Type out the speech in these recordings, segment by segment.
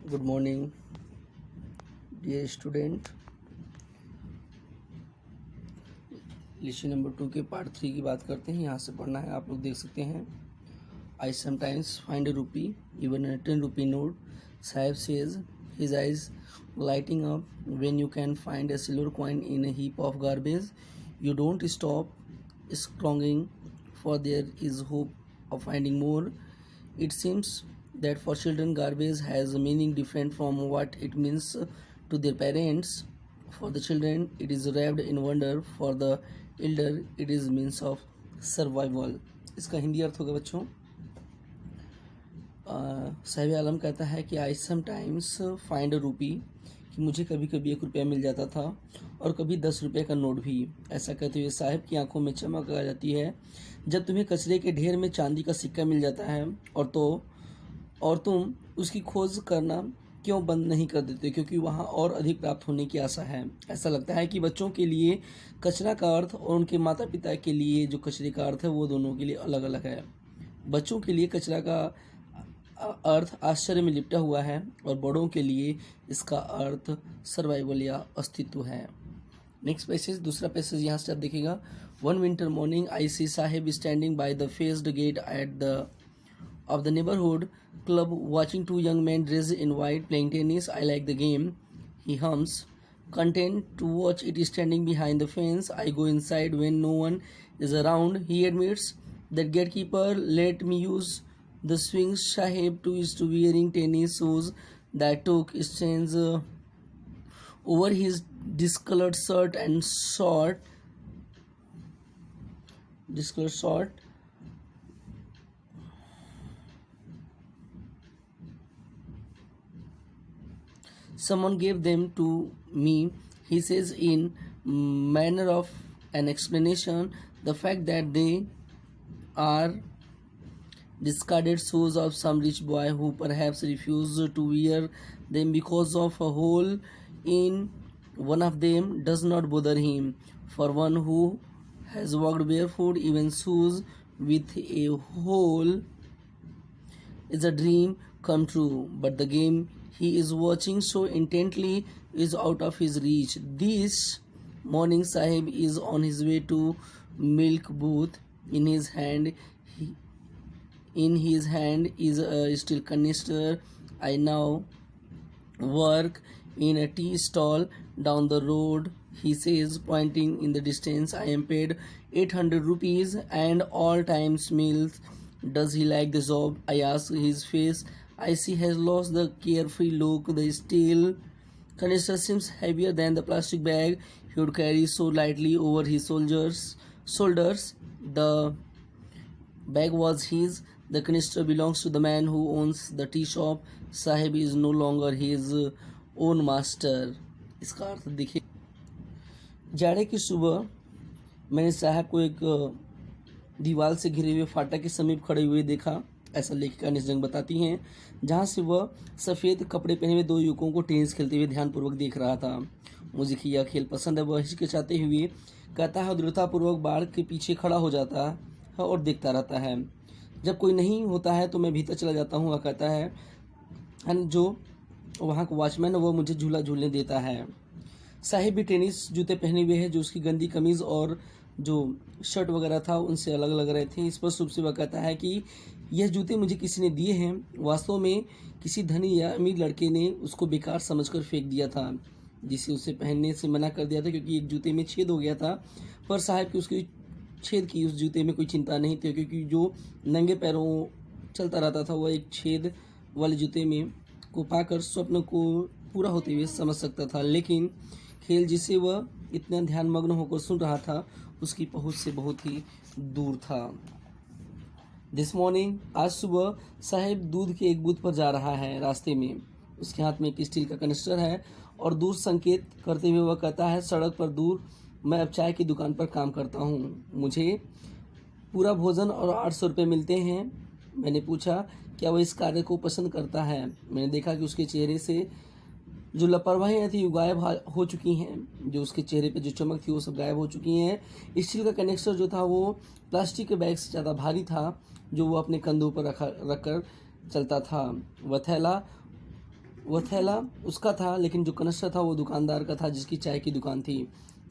Good morning dear student. Lesson number 2 के part 3 की बात करते हैं। यहाँ से पढ़ना है, आप लोग देख सकते हैं। I sometimes find a rupee even a 10 rupee note. Saheb says his eyes lighting up when you can find a silver coin in a heap of garbage. You don't stop scrolling, for there is hope of finding more. It seems that for children garbage has a meaning different from what it means to their parents. For the children it is wrapped in wonder, for the elder it is means of survival. इसका हिंदी अर्थ होगा बच्चों। साहिब आलम कहता है कि I sometimes find a रूपी, कि मुझे कभी कभी 1 रुपया मिल जाता था और कभी 10 रुपये का नोट भी। ऐसा कहते हुए साहिब की आंखों में चमक आ जाती है जब तुम्हें कचरे के ढेर में चांदी का सिक्का मिल जाता है और तुम उसकी खोज करना क्यों बंद नहीं कर देते, क्योंकि वहाँ और अधिक प्राप्त होने की आशा है। ऐसा लगता है कि बच्चों के लिए कचरा का अर्थ और उनके माता पिता के लिए जो कचरे का अर्थ है वो दोनों के लिए अलग अलग है। बच्चों के लिए कचरा का अर्थ आश्चर्य में लिपटा हुआ है और बड़ों के लिए इसका अर्थ सर्वाइवल या अस्तित्व है। नेक्स्ट पैसेज, दूसरा पैसेज यहाँ से आप देखिएगा। One winter morning I see Saheb standing by the fenced gate at the of the neighborhood club watching 2 young men dressed in white playing tennis. I like the game, he hums, content to watch it standing behind the fence. I go inside when no one is around. He admits that gatekeeper let me use the swing. Sahib too is to wearing tennis shoes that took stains over his discolored shirt and short. Someone gave them to me, he says in manner of an explanation. The fact that they are discarded shoes of some rich boy who perhaps refused to wear them because of a hole in one of them does not bother him. For one who has walked barefoot, even shoes with a hole is a dream come true, but the game he is watching so intently is out of his reach. This morning Sahib is on his way to milk booth. In his hand is a steel canister. I now work in a tea stall down the road, he says, pointing in the distance. I am paid 800 rupees and all times meals. Does he like the job? I ask. His face I see has lost the carefree look. The steel canister seems heavier than the plastic bag he would carry so lightly over his shoulders. The bag was his. The canister belongs to the man who owns the tea shop. Sahib is no longer his own master. इसका अर्थ देखिए। जाड़े की सुबह मैंने साहब को एक दीवार से घिरे हुए फाटक के समीप खड़े हुए देखा, ऐसा लेखिका निजरंग बताती हैं, जहां से वह सफ़ेद कपड़े पहने हुए 2 युवकों को टेनिस खेलते हुए ध्यानपूर्वक देख रहा था। मुझे यह खेल पसंद है, वह हिचकिचाते हुए कहता है, दृढ़तापूर्वक बाढ़ के पीछे खड़ा हो जाता है और देखता रहता है। जब कोई नहीं होता है तो मैं भीतर चला जाता हूँ, वह कहता है। जो वहाँ का वॉचमैन है वह मुझे झूला झूलने देता है। साहिब भी टेनिस जूते पहने हुए हैं जो उसकी गंदी कमीज़ और जो शर्ट वगैरह था उनसे अलग लग रहे थे। स्पष्ट रूप से वह कहता है कि यह जूते मुझे किसी ने दिए हैं। वास्तव में किसी धनी या अमीर लड़के ने उसको बेकार समझकर फेंक दिया था, जिसे उसे पहनने से मना कर दिया था क्योंकि एक जूते में छेद हो गया था। पर साहिब की उसकी छेद की उस जूते में कोई चिंता नहीं थी, क्योंकि जो नंगे पैरों चलता रहता था वह एक छेद वाले जूते में को पाकर स्वप्न को पूरा होते हुए समझ सकता था। लेकिन खेल जिसे वह इतना ध्यानमग्न होकर सुन रहा था उसकी पहुंच से बहुत ही दूर था। दिस मॉर्निंग, आज सुबह साहिब दूध के एक बूथ पर जा रहा है। रास्ते में उसके हाथ में एक स्टील का कनिस्टर है और दूर संकेत करते हुए वह कहता है, सड़क पर दूर मैं अब चाय की दुकान पर काम करता हूँ। मुझे पूरा भोजन और 800 रुपये मिलते हैं। मैंने पूछा क्या वह इस कार्य को पसंद करता है। मैंने देखा कि उसके चेहरे से जो लापरवाहियाँ थी वो गायब हो चुकी हैं, जो उसके चेहरे पे जो चमक थी वो सब गायब हो चुकी हैं। स्टील का कनेक्टर जो था वो प्लास्टिक के बैग से ज़्यादा भारी था, जो वो अपने कंधों पर रखकर चलता था। वह थैला वह थैला उसका था, लेकिन जो कनस्तर था वो दुकानदार का था जिसकी चाय की दुकान थी।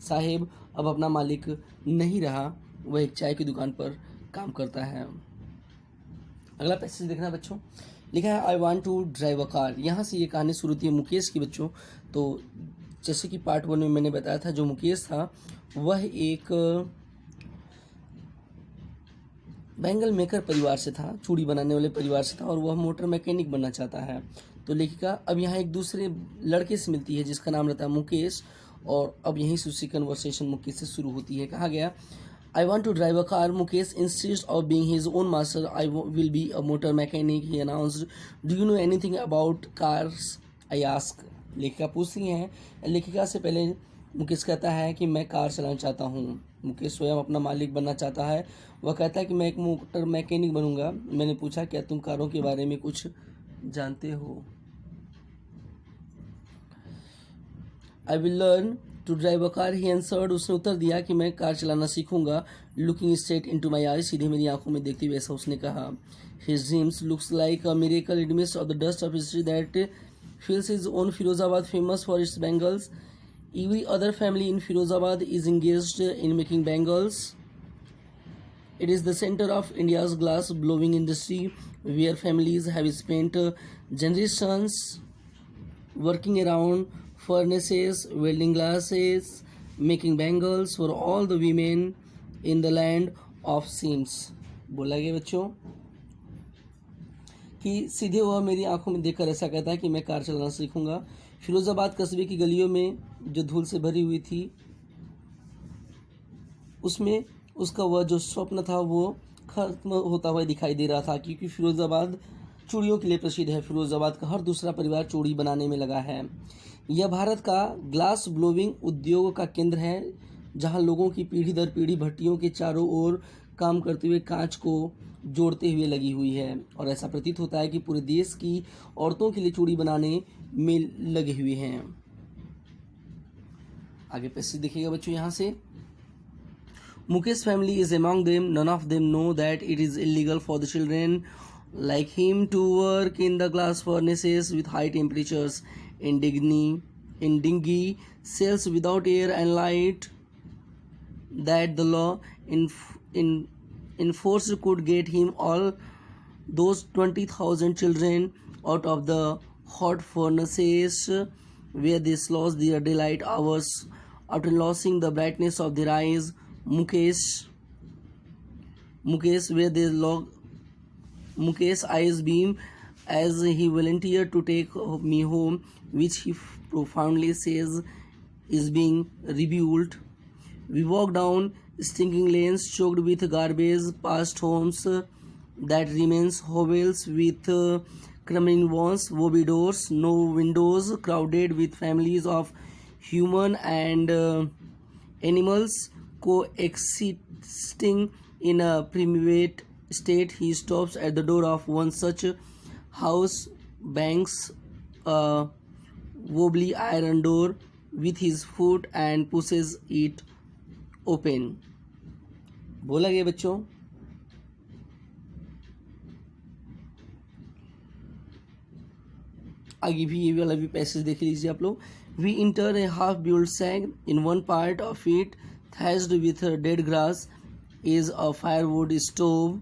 साहेब अब अपना मालिक नहीं रहा, वह एक चाय की दुकान पर काम करता है। अगला पैसेज देखना बच्चों, लिखा है I want to drive a car. यहाँ से ये कहानी शुरू होती है मुकेश की बच्चों। तो जैसे कि पार्ट 1 में मैंने बताया था, जो मुकेश था वह एक बैंगल मेकर परिवार से था, चूड़ी बनाने वाले परिवार से था, और वह मोटर मैकेनिक बनना चाहता है। तो लेखिका अब यहाँ एक दूसरे लड़के से मिलती है जिसका नाम रहता है मुकेश, और अब यहीं से उसकी कन्वर्सेशन मुकेश से शुरू होती है। कहा गया I want to drive a car, Mukesh instead of being his own master I will be a motor mechanic, he announced. Do you know anything about cars, I ask. लेखिका पूछती हैं, लेखिका से पहले मुकेश कहता है कि मैं कार चलाना चाहता हूँ। मुकेश स्वयं अपना मालिक बनना चाहता है। वह कहता है कि मैं एक मोटर मैकेनिक बनूंगा। मैंने पूछा क्या तुम कारों के बारे में कुछ जानते हो? I will learn to drive a car, he answered. उसने उत्तर दिया कि मैं कार चलाना सीखूंगा। Looking straight into my eyes, सीधे मेरी आंखों में देखते हुए ऐसा उसने कहा। His dreams looks like a miracle in mist of the dust of history that fills his own Firozabad famous for its bangles. Every other family in Firozabad is engaged in making bangles. It is the center of India's glass blowing industry, where families have spent generations working around furnaces, welding glasses, making bangles for all the women in the land of seams. बोला गया बच्चों कि सीधे वह मेरी आंखों में देखकर ऐसा कहता है कि मैं कार चलाना सीखूंगा। फिरोज़ाबाद कस्बे की गलियों में जो धूल से भरी हुई थी, उसमें उसका वह जो स्वप्न था वो खत्म होता हुआ दिखाई दे रहा था, क्योंकि फिरोज़ाबाद चूड़ियों के लिए प्रसिद्ध है। फिरोज़ाबाद का हर दूसरा परिवार चूड़ी बनाने में लगा है। यह भारत का ग्लास ब्लोविंग उद्योग का केंद्र है, जहां लोगों की पीढ़ी दर पीढ़ी भट्टियों के चारों ओर काम करते हुए कांच को जोड़ते हुए लगी हुई है, और ऐसा प्रतीत होता है कि पूरे देश की औरतों के लिए चूड़ी बनाने में लगे हुए हैं। आगे पैसे देखिएगा बच्चों यहाँ से, Mukesh family is among them. None of them know that it is illegal for the children like him to work in the glass furnaces with high temperatures, in dingy cells without air and light, that the law enforced could get him all those 20,000 children out of the hot furnaces where they lost their daylight hours. After losing the brightness of their eyes, Mukesh, where they log Mukesh eyes beam as he volunteered to take me home, which he profoundly says is being rebuilt. We walk down stinking lanes choked with garbage, past homes that remains hovels with crumbling walls, wobbly doors, no windows, crowded with families of human and animals coexisting in a primitive state. He stops at the door of one such house, bangs a wobbly iron door with his foot and pushes it open. बोला गया बच्चों, आगे भी ये वाला भी passage देख लीजिए आप लोग। We enter a half built sack. In one part of it, thatched with dead grass, is a firewood stove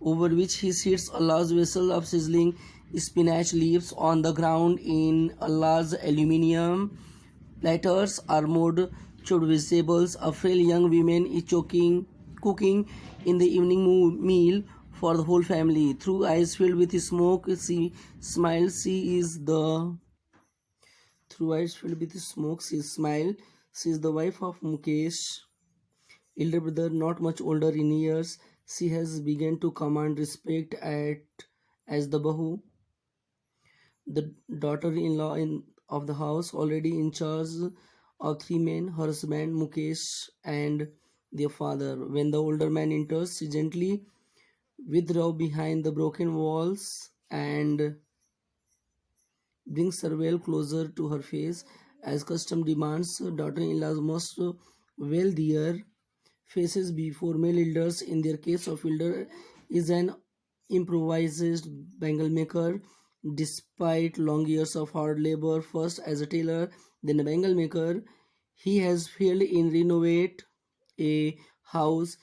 over which he sits a large vessel of sizzling spinach leaves. On the ground in a large aluminium platters are more chopped vegetables. A frail young woman is cooking in the evening meal for the whole family. Through eyes filled with smoke, she smiles. Through eyes filled with smoke, she smiles. She is the wife of Mukesh, elder brother, not much older in years. She has begun to command respect as the Bahu, the daughter-in-law of the house, already in charge of 3 men, her husband Mukesh and their father. When the older man enters, she gently withdraws behind the broken walls and brings her veil closer to her face. As custom demands, daughter-in-laws must veil their faces before male elders. In their case, of elder is an improvised bangle maker Despite long years of hard labor, first as a tailor, then a bangle maker, he has failed in renovate a house,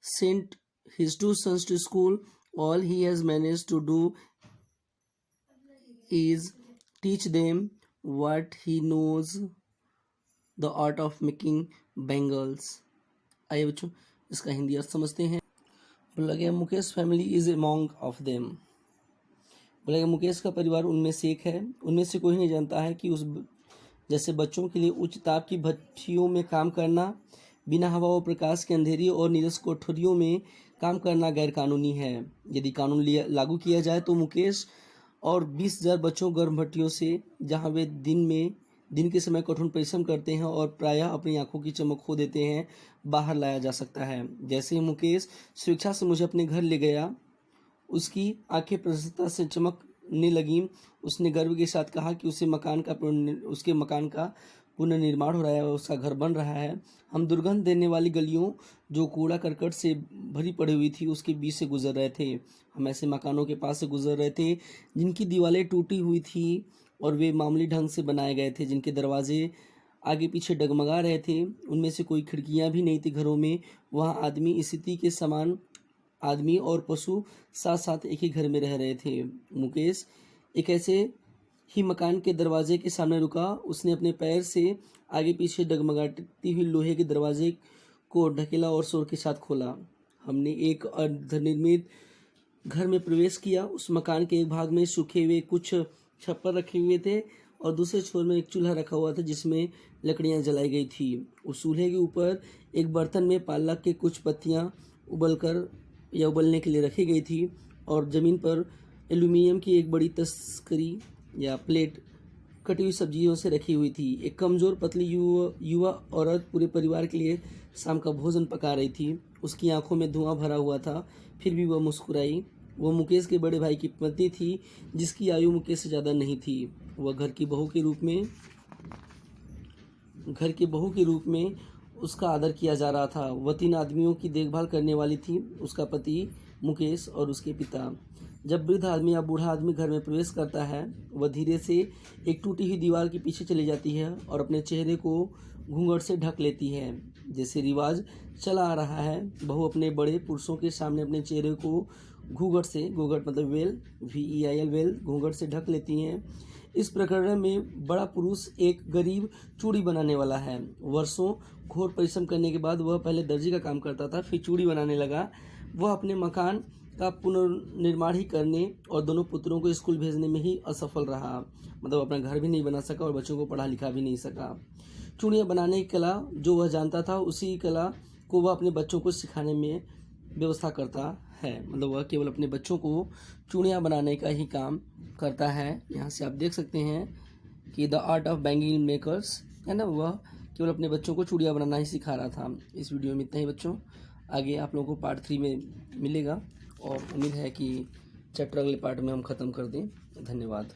sent his two sons to school. All he has managed to do is teach them what he knows, the art of making bangles. आइए बच्चों इसका हिंदी अर्थ समझते हैं। बोला गया Mukesh family is among of them. बोला गया मुकेश का परिवार उनमें से एक है। उनमें से कोई नहीं जानता है कि उस जैसे बच्चों के लिए उच्च ताप की भट्ठियों में काम करना, बिना हवा और प्रकाश के अंधेरी और नीरस कोठरियों में काम करना गैर कानूनी है। यदि कानून लागू किया जाए तो मुकेश और 20,000 बच्चों गर्म भट्टियों से, जहां वे दिन के समय कठोर परिश्रम करते हैं और प्रायः अपनी आंखों की चमक खो देते हैं, बाहर लाया जा सकता है। जैसे ही मुकेश स्वेच्छा से मुझे अपने घर ले गया, उसकी आंखें प्रसन्नता से चमकने लगीं। उसने गर्व के साथ कहा कि उसके मकान का पुनर्निर्माण हो रहा है और उसका घर बन रहा है। हम दुर्गंध देने वाली गलियों, जो कूड़ा करकट से भरी पड़ी हुई थी, उसके बीच से गुजर रहे थे। हम ऐसे मकानों के पास से गुजर रहे थे जिनकी दीवारें टूटी हुई थी और वे मामूली ढंग से बनाए गए थे, जिनके दरवाजे आगे पीछे डगमगा रहे थे। उनमें से कोई खिड़कियां भी नहीं थी घरों में। वहाँ आदमी स्थिति के समान, आदमी और पशु साथ साथ एक ही घर में रह रहे थे। मुकेश एक ऐसे ही मकान के दरवाजे के सामने रुका। उसने अपने पैर से आगे पीछे डगमगाती हुई लोहे के दरवाजे को ढकेला और शोर के साथ खोला। हमने एक अर्धनिर्मित घर में प्रवेश किया। उस मकान के एक भाग में सूखे हुए कुछ छप्पर रखे हुए थे और दूसरे छोर में एक चूल्हा रखा हुआ था जिसमें लकड़ियां जलाई गई थी। उस चूल्हे के ऊपर एक बर्तन में पालक के कुछ पत्तियां उबलने के लिए रखी गई थी और ज़मीन पर एल्यूमिनियम की एक बड़ी तस्करी या प्लेट कटी हुई सब्जियों से रखी हुई थी। एक कमज़ोर पतली युवा औरत पूरे परिवार के लिए शाम का भोजन पका रही थी। उसकी आंखों में धुआं भरा हुआ था, फिर भी वह मुस्कुराई। वो मुकेश के बड़े भाई की पत्नी थी, जिसकी आयु मुकेश से ज़्यादा नहीं थी। वह घर की बहू के रूप में उसका आदर किया जा रहा था। वह 3 आदमियों की देखभाल करने वाली थी, उसका पति, मुकेश और उसके पिता। जब वृद्ध आदमी या बूढ़ा आदमी घर में प्रवेश करता है, वह धीरे से एक टूटी हुई दीवार के पीछे चली जाती है और अपने चेहरे को घूंघट से ढक लेती है। जैसे रिवाज चला आ रहा है, बहू अपने बड़े पुरुषों के सामने अपने चेहरे को घूंघट मतलब वेल, VEIL वेल, घूंघट से ढक लेती हैं। इस प्रकरण में बड़ा पुरुष एक गरीब चूड़ी बनाने वाला है। वर्षों घोर परिश्रम करने के बाद वह पहले दर्जी का काम करता था, फिर चूड़ी बनाने लगा। वह अपने मकान का पुनर्निर्माण ही करने और दोनों पुत्रों को स्कूल भेजने में ही असफल रहा। मतलब अपना घर भी नहीं बना सका और बच्चों को पढ़ा लिखा भी नहीं सका। चूड़ियाँ बनाने की कला जो वह जानता था, उसी कला को वह अपने बच्चों को सिखाने में व्यवस्था करता है। मतलब वह केवल अपने बच्चों को चूड़ियाँ बनाने का ही काम करता है। यहाँ से आप देख सकते हैं कि the art of bangle makers है ना, वह केवल अपने बच्चों को चूड़ियाँ बनाना ही सिखा रहा था। इस वीडियो में इतना ही बच्चों, आगे आप लोगों को पार्ट 3 में मिलेगा और उम्मीद है कि चैप्टर अगले पार्ट में हम ख़त्म कर दें। धन्यवाद।